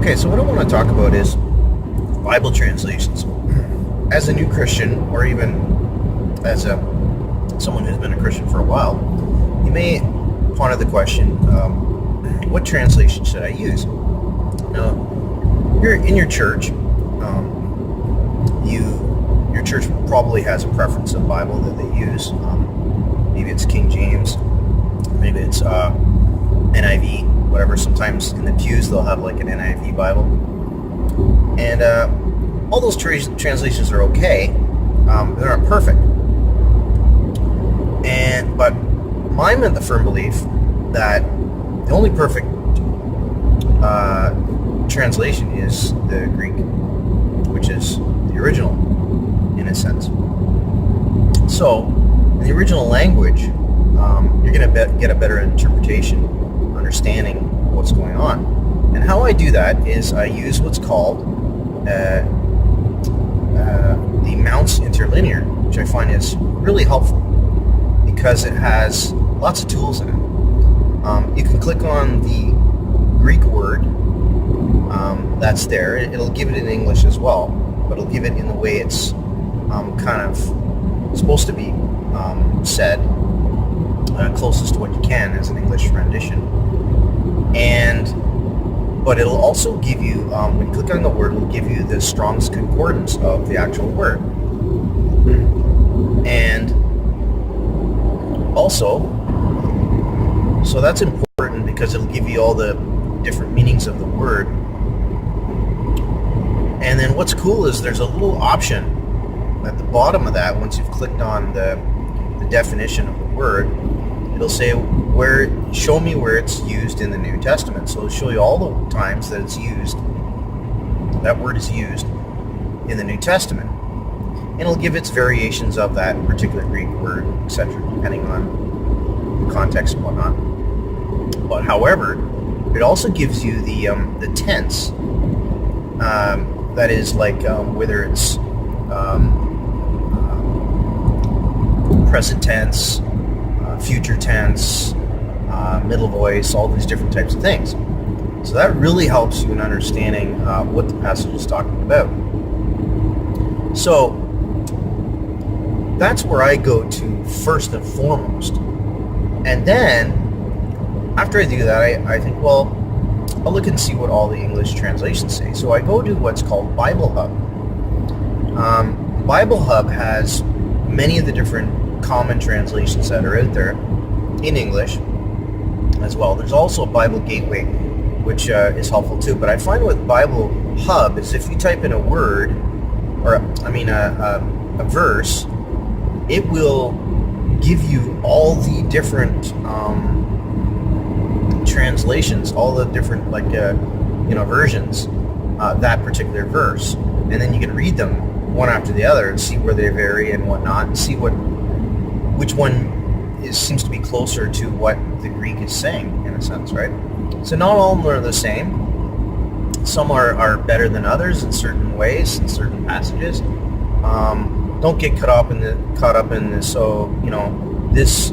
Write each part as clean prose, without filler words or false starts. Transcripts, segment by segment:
Okay, so what I want to talk about is Bible translations. As a new Christian, or even as someone who's been a Christian for a while, you may ponder the question, what translation should I use? Now, you're in your church. Your church probably has a preference of Bible that they use. Maybe it's King James, maybe it's NIV, whatever. Sometimes in the pews they'll have like an NIV Bible, and all those translations are okay. They're not perfect, but I'm in the firm belief that the only perfect translation is the Greek, which is the original in a sense. So in the original language, you're going to get a better interpretation, understanding what's going on. And how I do that is I use what's called the Mounce Interlinear, which I find is really helpful because it has lots of tools in it. You can click on the Greek word that's there. It'll give it in English as well, but it'll give it in the way it's kind of supposed to be said, closest to what you can as an English rendition. But it'll also give you, when you click on the word, it'll give you the Strong's Concordance of the actual word. And also, so that's important because it'll give you all the different meanings of the word. And then what's cool is there's a little option at the bottom of that. Once you've clicked on the definition of the word, it'll say show me where it's used in the New Testament. So it'll show you all the times that that word is used in the New Testament. And it'll give its variations of that particular Greek word, etc., depending on the context and whatnot. But however, it also gives you the tense. That is like whether it's present tense, future tense, middle voice, all these different types of things. So that really helps you in understanding what the passage is talking about. So that's where I go to first and foremost. And then after I do that, I think, well, I'll look and see what all the English translations say. So I go to what's called Bible Hub. Bible Hub has many of the different common translations that are out there in English as well. There's also a Bible Gateway, which is helpful too. But I find with Bible Hub is if you type in a word, or a verse, it will give you all the different translations, all the different versions, that particular verse, and then you can read them one after the other and see where they vary and whatnot, and see which one seems to be closer to what the Greek is saying in a sense, right? So not all of them are the same. Some are better than others in certain ways, in certain passages. Don't get caught up in this. So this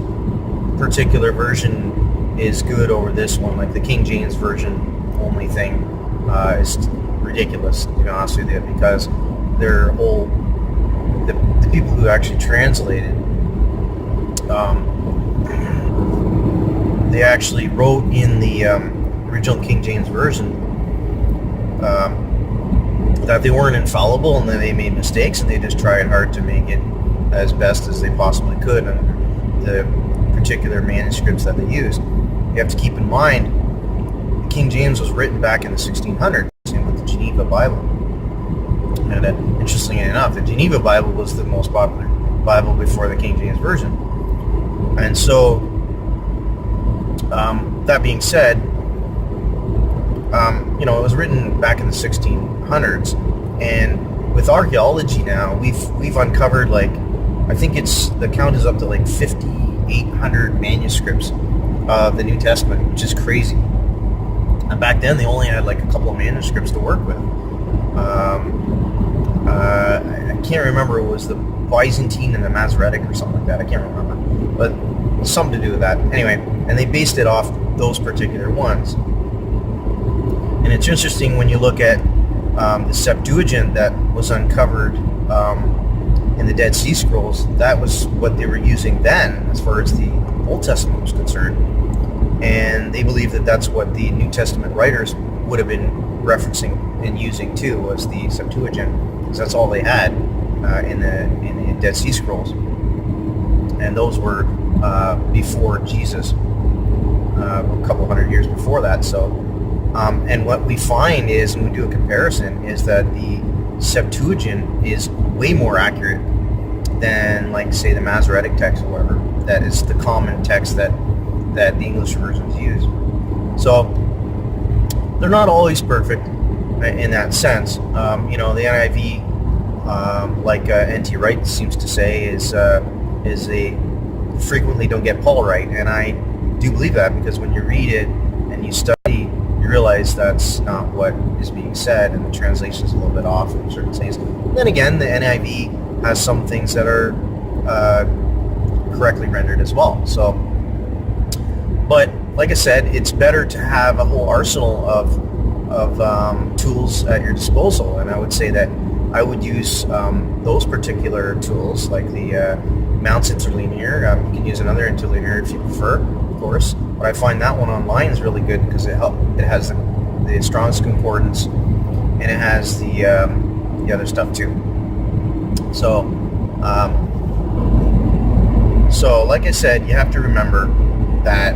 particular version is good over this one, like the King James version only thing is ridiculous, to be honest with you, because the people who actually translated, they actually wrote in the original King James version that they weren't infallible and that they made mistakes, and they just tried hard to make it as best as they possibly could under the particular manuscripts that they used. You have to keep in mind, King James was written back in the 1600s, same with the Geneva Bible. And interestingly enough, the Geneva Bible was the most popular Bible before the King James Version. And so, that being said, it was written back in the 1600s, and with archaeology now, we've uncovered I think the count is up to 5,800 manuscripts of the New Testament, which is crazy. And back then they only had a couple of manuscripts to work with. I can't remember, it was the Byzantine and the Masoretic or something like that. I can't remember, but something to do with that. Anyway, and they based it off those particular ones. And it's interesting when you look at the Septuagint that was uncovered in the Dead Sea Scrolls. That was what they were using then as far as the Old Testament was concerned. And they believe that that's what the New Testament writers would have been referencing and using too, was the Septuagint, because that's all they had in the Dead Sea Scrolls. And those were before Jesus, a couple hundred years before that. So, and what we find is, when we do a comparison, is that the Septuagint is way more accurate than, like, say, the Masoretic text or whatever. That is the common text that the English versions use. So they're not always perfect in that sense. The NIV, like N.T. Wright seems to say, is a frequently don't get Paul right, and I do believe that, because when you read it and you study, you realize that's not what is being said, and the translation is a little bit off in certain things. Then again, the NIV has some things that are correctly rendered as well. So, but like I said, it's better to have a whole arsenal of tools at your disposal, and I would say that I would use those particular tools, like the Mounce Interlinear. You can use another interlinear if you prefer, of course. But I find that one online is really good because it has the Strong's Concordance, and it has the other stuff too. So, like I said, you have to remember that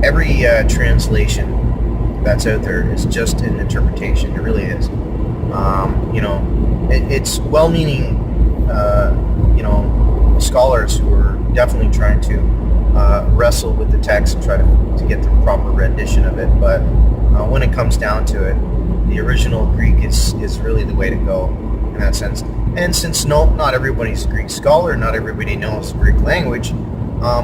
every translation that's out there is just an interpretation. It really is. It's well-meaning, scholars who are definitely trying to wrestle with the text and try to get the proper rendition of it. But when it comes down to it, the original Greek is really the way to go in that sense. And since not everybody's a Greek scholar, not everybody knows the Greek language,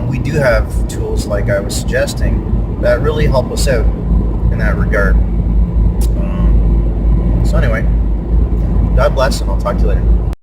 we do have tools, like I was suggesting, that really help us out in that regard. So anyway, God bless, and I'll talk to you later.